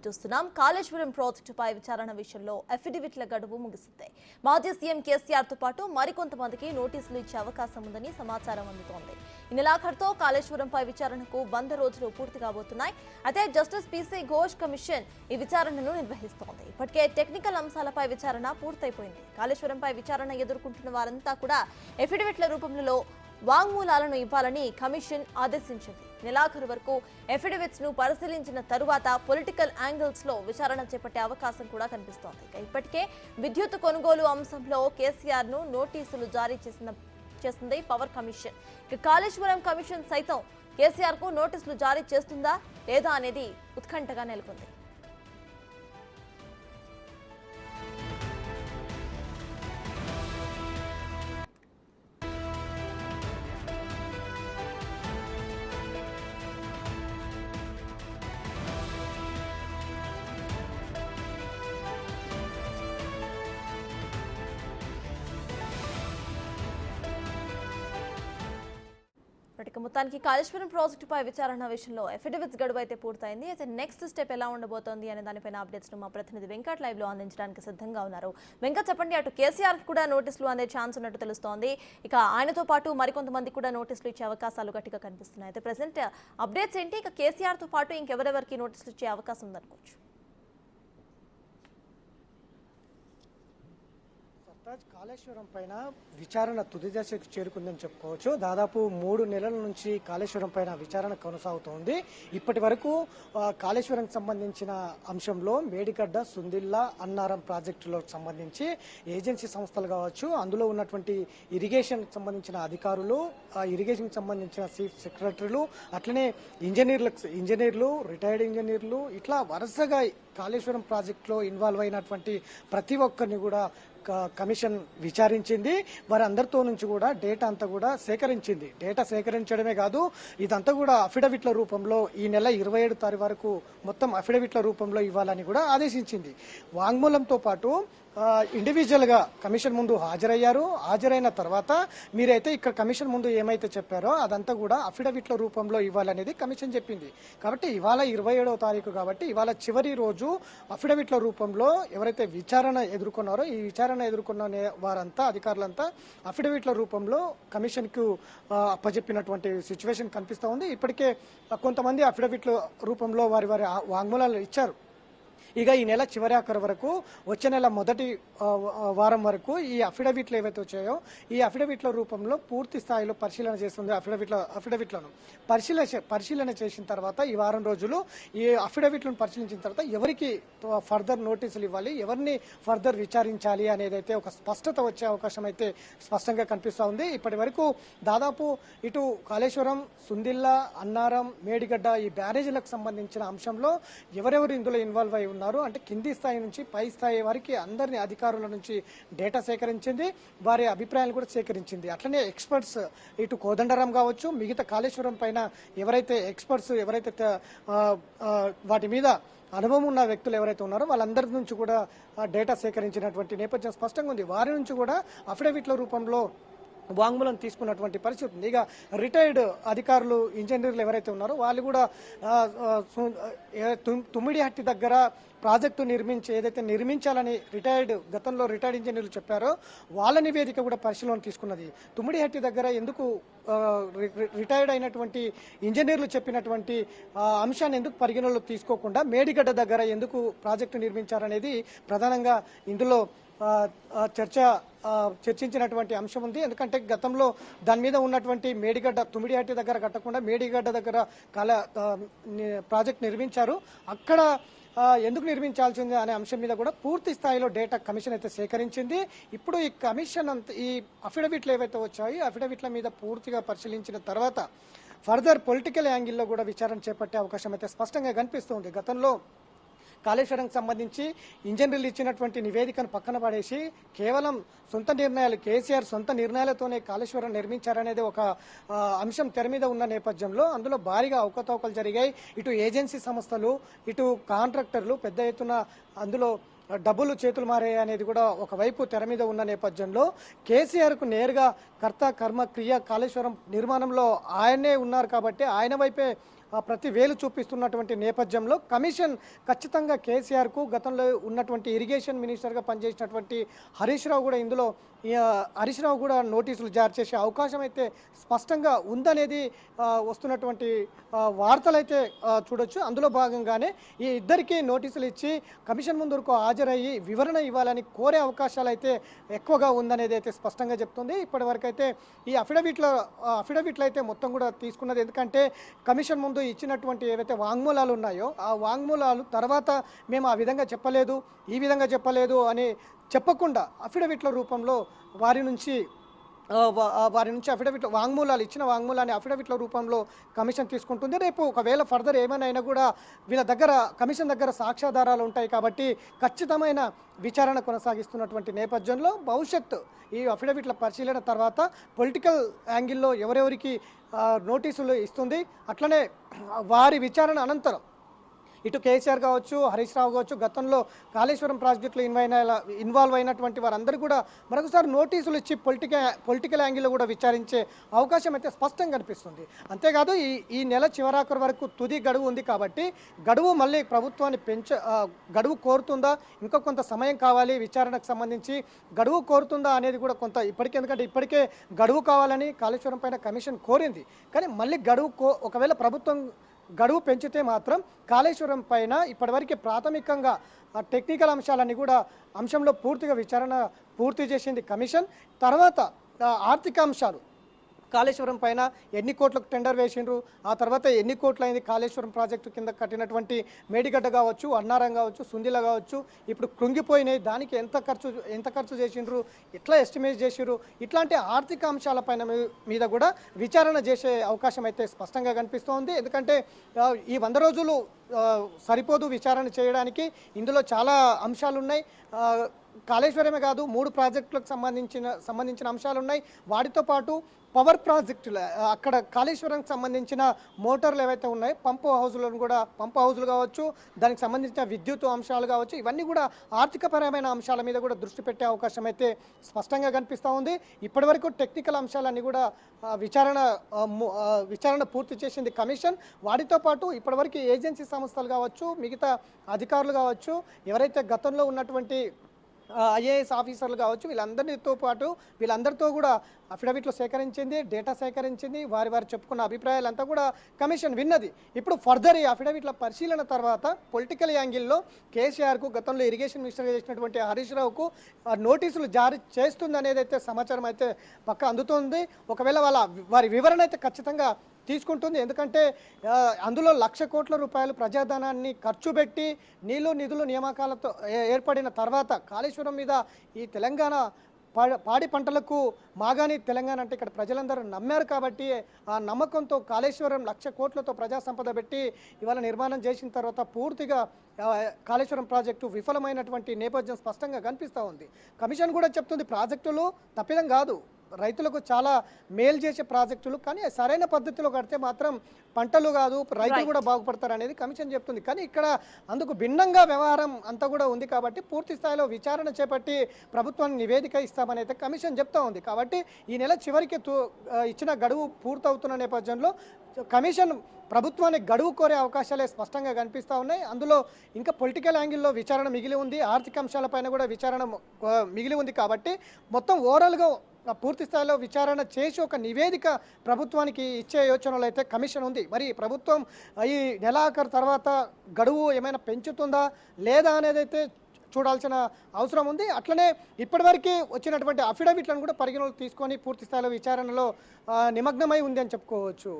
చూస్తున్నాం. కాళేశ్వరం ప్రాజెక్టుపై విచారణ విషయంలో అఫిడవిట్ల గడువు ముగిసింది. మాజీ సీఎం కేసీఆర్ తో పాటు మరికొంతమందికి నోటీసులు ఇచ్చే అవకాశం ఉందని సమాచారం అందుతోంది. ఈ నెలాఖరుతో కాళేశ్వరంపై విచారణకు 100 రోజులు పూర్తి కాబోతున్నాయి. అయితే జస్టిస్ పీసీ ఘోష్ కమిషన్ ఈ విచారణను నిర్వహిస్తోంది. ఇప్పటికే టెక్నికల్ అంశాలపై విచారణ పూర్తయిపోయింది. కాళేశ్వరంపై విచారణ ఎదుర్కొంటున్న వారంతా కూడా అఫిడవిట్ల రూపంలో వాంగ్మూలాలను ఇవ్వాలని కమిషన్ ఆదేశించింది. నెలాఖరు వరకు అఫిడవిట్స్ ను పరిశీలించిన తరువాత పొలిటికల్ యాంగిల్స్ లో విచారణ చేపట్టే అవకాశం కూడా కనిపిస్తోంది. ఇప్పటికే విద్యుత్ కొనుగోలు అంశంలో కేసీఆర్ ను నోటీసులు జారీ చేసింది పవర్ కమిషన్. కాళేశ్వరం కమిషన్ సైతం కేసీఆర్ కు నోటీసులు జారీ చేస్తుందా లేదా అనేది ఉత్కంఠగా నెలకొంది. మొత్తానికి కాళేశ్వరం ప్రాజెక్టుపై విచారణ విషయంలో అఫిడవిట్స్ గడువు అయితే పూర్తయింది. అయితే నెక్స్ట్ స్టెప్ ఎలా ఉండబోతోంది అనే దానిపైన అప్డేట్స్ ను మా ప్రతినిధి వెంకట్ లైవ్ లో అందించడానికి సిద్ధంగా ఉన్నారు. వెంకట్, చెప్పండి, అటు కేసీఆర్ కూడా నోటీసులు అందే ఛాన్స్ ఉన్నట్టు తెలుస్తోంది. ఇక ఆయనతో పాటు మరికొంతమంది కూడా నోటీసులు ఇచ్చే అవకాశాలు గట్టిగా కనిపిస్తున్నాయి. అయితే ప్రెసెంట్ అప్డేట్స్ ఏంటి? ఇక కేసీఆర్ తో పాటు ఇంకెవరెవరికి నోటీసులు ఇచ్చే అవకాశం ఉందనుకోవచ్చు? కాళేశ్వరం పైన విచారణ తుది దశకు చేరుకుందని చెప్పుకోవచ్చు. దాదాపు 3 నెలల నుంచి కాళేశ్వరం పైన విచారణ కొనసాగుతోంది. ఇప్పటి వరకు కాళేశ్వరం సంబంధించిన అంశంలో మేడిగడ్డ, సుందిల్లా, అన్నారం ప్రాజెక్టులకు సంబంధించి ఏజెన్సీ సంస్థలు కావచ్చు, అందులో ఉన్నటువంటి ఇరిగేషన్ సంబంధించిన అధికారులు, ఇరిగేషన్ సంబంధించిన చీఫ్ సెక్రటరీలు, అట్లనే ఇంజనీర్లు, రిటైర్డ్ ఇంజనీర్లు, ఇట్లా వరుసగా కాళేశ్వరం ప్రాజెక్టులో ఇన్వాల్వ్ అయినటువంటి ప్రతి ఒక్కరిని కూడా కమిషన్ విచారించింది. వారందరితో నుంచి కూడా డేటా అంతా కూడా సేకరించింది. డేటా సేకరించడమే కాదు, ఇదంతా కూడా అఫిడవిట్ల రూపంలో ఈ నెల 27 తారీఖు వరకు మొత్తం అఫిడవిట్ల రూపంలో ఇవ్వాలని కూడా ఆదేశించింది. వాంగ్మూలంతో పాటు ఇండివిజువల్ గా కమిషన్ ముందు హాజరైన తర్వాత మీరైతే ఇక్కడ కమిషన్ ముందు ఏమైతే చెప్పారో అదంతా కూడా అఫిడవిట్ల రూపంలో ఇవ్వాలనేది కమిషన్ చెప్పింది. కాబట్టి ఇవాళ 27వ తారీఖు కాబట్టి ఇవాళ చివరి రోజు అఫిడవిట్ల రూపంలో ఎవరైతే విచారణ ఎదుర్కొన్నారో ఈ విచారణ ఎదుర్కొన్న వారంతా, అధికారులంతా అఫిడవిట్ల రూపంలో కమిషన్ కు అప్పచెప్పినటువంటి సిచ్యువేషన్ కనిపిస్తూ ఉంది. ఇప్పటికే కొంతమంది అఫిడవిట్ల రూపంలో వారి వాంగ్మూలాలు ఇచ్చారు. ఇక ఈ నెల చివరి ఆఖరు వరకు, వచ్చే నెల మొదటి వారం వరకు ఈ అఫిడవిట్లు ఏవైతే వచ్చాయో ఈ అఫిడవిట్ల రూపంలో పూర్తి స్థాయిలో పరిశీలన చేస్తుంది. అఫిడవిట్లను పరిశీలన చేసిన తర్వాత ఈ వారం రోజులు ఈ అఫిడవిట్లను పరిశీలించిన తర్వాత ఎవరికి ఫర్దర్ నోటీసులు ఇవ్వాలి, ఎవరిని ఫర్దర్ విచారించాలి అనేది అయితే ఒక స్పష్టత వచ్చే అవకాశం అయితే స్పష్టంగా కనిపిస్తూ ఉంది. ఇప్పటి వరకు దాదాపు ఇటు కాళేశ్వరం, సుందిల్లా, అన్నారం, మేడిగడ్డ ఈ బ్యారేజీలకు సంబంధించిన అంశంలో ఎవరెవరు ఇందులో ఇన్వాల్వ్ అయి ఉన్నారు అంటే కింది స్థాయి నుంచి పై స్థాయి వరకు అందరినీ అధికారుల నుంచి డేటా సేకరించింది, వారి అభిప్రాయాలు కూడా సేకరించింది. అట్లనే ఎక్స్పర్ట్స్ ఇటు కోదండరాం కావచ్చు, మిగతా కాళేశ్వరం పైన ఎవరైతే ఎక్స్పర్ట్స్ వాటి మీద అనుభవం ఉన్న వ్యక్తులు ఎవరైతే ఉన్నారో వాళ్ళందరి నుంచి కూడా డేటా సేకరించినటువంటి నేపథ్యం స్పష్టంగా ఉంది. వారి నుంచి కూడా అఫిడవిట్ల రూపంలో వాంగ్మూలం తీసుకున్నటువంటి పరిస్థితి ఉంది. ఇక రిటైర్డ్ అధికారులు, ఇంజనీర్లు ఎవరైతే ఉన్నారో వాళ్ళు కూడా తుమ్మిడిహట్టి దగ్గర ప్రాజెక్టు ఏదైతే నిర్మించాలని గతంలో రిటైర్డ్ ఇంజనీర్లు చెప్పారో వాళ్ళ నివేదిక కూడా పరిశీలన తీసుకున్నది. తుమ్మిడిహట్టి దగ్గర ఎందుకు రిటైర్డ్ అయినటువంటి ఇంజనీర్లు చెప్పినటువంటి అంశాన్ని ఎందుకు పరిగణలోకి తీసుకోకుండా మేడిగడ్డ దగ్గర ఎందుకు ప్రాజెక్టు నిర్మించారనేది ప్రధానంగా ఇందులో చర్చించినటువంటి అంశం ఉంది. ఎందుకంటే గతంలో దాని మీద ఉన్నటువంటి తుమ్మిడిహట్టి దగ్గర కట్టకుండా మేడిగడ్డ దగ్గర ప్రాజెక్ట్ నిర్మించారు. అక్కడ ఎందుకు నిర్మించాల్సింది అనే అంశం మీద కూడా పూర్తి స్థాయిలో డేటా కమిషన్ అయితే సేకరించింది. ఇప్పుడు ఈ కమిషన్ ఈ అఫిడవిట్లు ఏవైతే వచ్చాయో అఫిడవిట్ల మీద పూర్తిగా పరిశీలించిన తర్వాత ఫర్దర్ పొలిటికల్ యాంగిల్లో కూడా విచారణ చేపట్టే అవకాశం అయితే స్పష్టంగా కనిపిస్తుంది. గతంలో కాళేశ్వరం సంబంధించి ఇంజనీర్లు ఇచ్చినటువంటి నివేదికను పక్కన పడేసి కేవలం సొంత నిర్ణయాలు, కేసీఆర్ సొంత నిర్ణయాలతోనే కాళేశ్వరం నిర్మించారనేది ఒక అంశం తెర మీద ఉన్న నేపథ్యంలో అందులో భారీగా అవకతవకలు జరిగాయి. ఇటు ఏజెన్సీ సంస్థలు, ఇటు కాంట్రాక్టర్లు పెద్ద ఎత్తున అందులో డబ్బులు చేతులు మారాయి అనేది కూడా ఒకవైపు తెర మీద ఉన్న నేపథ్యంలో కేసీఆర్ కు నేరుగా కర్త కర్మ క్రియ కాళేశ్వరం నిర్మాణంలో ఆయనే ఉన్నారు కాబట్టి ఆయన వైపే ప్రతి వేలు చూపిస్తున్నటువంటి నేపథ్యంలో కమిషన్ ఖచ్చితంగా కేసీఆర్కు గతంలో ఉన్నటువంటి ఇరిగేషన్ మినిస్టర్గా పనిచేసినటువంటి హరీష్ రావు కూడా ఇందులో హరీష్ రావు కూడా నోటీసులు జారీ చేసే అవకాశం అయితే స్పష్టంగా ఉందనేది వస్తున్నటువంటి వార్తలైతే చూడొచ్చు. అందులో భాగంగానే ఈ ఇద్దరికి నోటీసులు ఇచ్చి కమిషన్ ముందుకు హాజరయ్యి వివరణ ఇవ్వాలని కోరే అవకాశాలు అయితే ఎక్కువగా ఉందనేది అయితే స్పష్టంగా చెప్తుంది. ఇప్పటివరకు అయితే ఈ అఫిడవిట్లు అయితే మొత్తం కూడా తీసుకున్నది. ఎందుకంటే కమిషన్ ముందు ఇచ్చినటువంటి ఏవైతే వాంగ్మూలాలు ఉన్నాయో ఆ వాంగ్మూలాలు తర్వాత మేము ఆ విధంగా చెప్పలేదు, ఈ విధంగా చెప్పలేదు అని చెప్పకుండా అఫిడవిట్ల రూపంలో వారి నుంచి అఫిడవిట్ వాంగ్మూలాలు ఇచ్చిన వాంగ్మూలాన్ని అఫిడవిట్ల రూపంలో కమిషన్ తీసుకుంటుంది. రేపు ఒకవేళ ఫర్దర్ ఏమైనా అయినా కూడా వీళ్ళ దగ్గర కమిషన్ దగ్గర సాక్ష్యాధారాలు ఉంటాయి కాబట్టి ఖచ్చితమైన విచారణ కొనసాగిస్తున్నటువంటి నేపథ్యంలో భవిష్యత్తు ఈ అఫిడవిట్ల పరిశీలన తర్వాత పొలిటికల్ యాంగిల్లో ఎవరెవరికి నోటీసులు ఇస్తుంది, అట్లనే వారి విచారణ అనంతరం ఇటు కేసీఆర్ కావచ్చు, హరీష్ రావు కావచ్చు, గతంలో కాళేశ్వరం ప్రాజెక్టులో ఇన్వాల్వ్ అయినటువంటి వారందరూ కూడా మరొకసారి నోటీసులు ఇచ్చి పొలిటికల్ యాంగిల్లో కూడా విచారించే అవకాశం అయితే స్పష్టంగా కనిపిస్తుంది. అంతేకాదు ఈ నెల చివరాఖరు వరకు తుది గడువు ఉంది కాబట్టి గడువు మళ్ళీ ప్రభుత్వాన్ని గడువు కోరుతుందా, ఇంకా కొంత సమయం కావాలి విచారణకు సంబంధించి గడువు కోరుతుందా అనేది కూడా కొంత ఎందుకంటే ఇప్పటికే గడువు కావాలని కాళేశ్వరం పైన కమిషన్ కోరింది. కానీ మళ్ళీ ఒకవేళ ప్రభుత్వం గడువు పెంచితే మాత్రం కాళేశ్వరం పైన ఇప్పటివరకు ప్రాథమికంగా టెక్నికల్ అంశంలో పూర్తిగా విచారణ పూర్తి చేసింది కమిషన్. తర్వాత ఆర్థిక అంశాలు కాళేశ్వరం పైన ఎన్ని కోట్లకు టెండర్ వేసిండ్రు, ఆ తర్వాత ఎన్ని కోట్లు అయింది కాళేశ్వరం ప్రాజెక్టు కింద కట్టినటువంటి మేడిగడ్డ కావచ్చు, అన్నారం కావచ్చు, సుందిల కావచ్చు, ఇప్పుడు కృంగిపోయినాయి, దానికి ఎంత ఖర్చు చేసిండ్రు, ఎట్లా ఎస్టిమేట్ చేసిర్రు, ఇట్లాంటి ఆర్థిక అంశాలపైన మీద కూడా విచారణ చేసే అవకాశం అయితే స్పష్టంగా కనిపిస్తోంది. ఎందుకంటే ఈ 100 రోజులు సరిపోదు విచారణ చేయడానికి, ఇందులో చాలా అంశాలు ఉన్నాయి. కాళేశ్వరమే కాదు 3 ప్రాజెక్టులకు సంబంధించిన అంశాలు ఉన్నాయి. వాటితో పాటు పవర్ ప్రాజెక్టులు అక్కడ కాళేశ్వరానికి సంబంధించిన మోటార్లు ఏవైతే ఉన్నాయో పంపు హౌజులు కావచ్చు, దానికి సంబంధించిన విద్యుత్ అంశాలు కావచ్చు, ఇవన్నీ కూడా ఆర్థికపరమైన అంశాల మీద కూడా దృష్టి పెట్టే అవకాశం అయితే స్పష్టంగా కనిపిస్తూ ఉంది. ఇప్పటివరకు టెక్నికల్ అంశాలన్నీ కూడా విచారణ పూర్తి చేసింది కమిషన్. వాటితో పాటు ఇప్పటివరకు ఏజెన్సీ సంస్థలు కావచ్చు, మిగతా అధికారులు కావచ్చు, ఎవరైతే గతంలో ఉన్నటువంటి ఐఏఎస్ ఆఫీసర్లు కావచ్చు, వీళ్ళందరితో కూడా అఫిడవిట్లు సేకరించింది, డేటా సేకరించింది, వారి చెప్పుకున్న అభిప్రాయాలంతా కూడా కమిషన్ విన్నది. ఇప్పుడు ఫర్దర్ ఈ అఫిడవిట్ల పరిశీలన తర్వాత పొలిటికల్ యాంగిల్లో కేసీఆర్కు గతంలో ఇరిగేషన్ మినిస్టర్గా చేసినటువంటి హరీష్ రావుకు నోటీసులు జారీ చేస్తుంది అనేది అయితే సమాచారం అయితే పక్క అందుతోంది. ఒకవేళ వారి వివరణ అయితే ఖచ్చితంగా తీసుకుంటుంది. ఎందుకంటే అందులో 1,00,000 కోట్ల రూపాయలు ప్రజాధనాన్ని ఖర్చు పెట్టి నిధులు నియామకాలతో ఏర్పడిన తర్వాత కాళేశ్వరం మీద ఈ తెలంగాణ పాడి పంటలకు మాగాని తెలంగాణ అంటే ఇక్కడ ప్రజలందరూ నమ్మారు కాబట్టి ఆ నమ్మకంతో కాళేశ్వరం 1,00,000 కోట్లతో ప్రజా సంపద పెట్టి ఇవాళ నిర్మాణం చేసిన తర్వాత పూర్తిగా కాళేశ్వరం ప్రాజెక్టు విఫలమైనటువంటి నేపథ్యం స్పష్టంగా కనిపిస్తూ ఉంది. కమిషన్ కూడా చెప్తుంది ప్రాజెక్టులు తప్పిదం కాదు, రైతులకు చాలా మేలు చేసే ప్రాజెక్టులు, కానీ సరైన పద్ధతిలో కడితే మాత్రం పంటలు కాదు రైతులు కూడా బాగుపడతారు అనేది కమిషన్ చెప్తుంది. కానీ ఇక్కడ అందుకు భిన్నంగా వ్యవహారం అంతా కూడా ఉంది కాబట్టి పూర్తి స్థాయిలో విచారణ చేపట్టి ప్రభుత్వానికి నివేదిక ఇస్తామని అయితే కమిషన్ చెప్తా ఉంది. కాబట్టి ఈ నెల చివరికి ఇచ్చిన గడువు పూర్తవుతున్న నేపథ్యంలో కమిషన్ ప్రభుత్వానికి గడువు కోరే అవకాశాలే స్పష్టంగా కనిపిస్తూ ఉన్నాయి. అందులో ఇంకా పొలిటికల్ యాంగిల్లో విచారణ మిగిలి ఉంది, ఆర్థిక అంశాలపైన కూడా విచారణ మిగిలి ఉంది. కాబట్టి మొత్తం ఓవరాల్గా పూర్తి స్థాయిలో విచారణ చేసి ఒక నివేదిక ప్రభుత్వానికి ఇచ్చే యోచనలో అయితే కమిషన్ ఉంది. మరి ప్రభుత్వం ఈ నెలాఖరు తర్వాత గడువు ఏమైనా పెంచుతుందా లేదా అనేది అయితే చూడాల్సిన అవసరం ఉంది. అట్లనే ఇప్పటివరకు వచ్చినటువంటి అఫిడవిట్లను కూడా పరిగణలోకి తీసుకొని పూర్తి స్థాయిలో విచారణలో నిమగ్నమై ఉంది అని చెప్పుకోవచ్చు.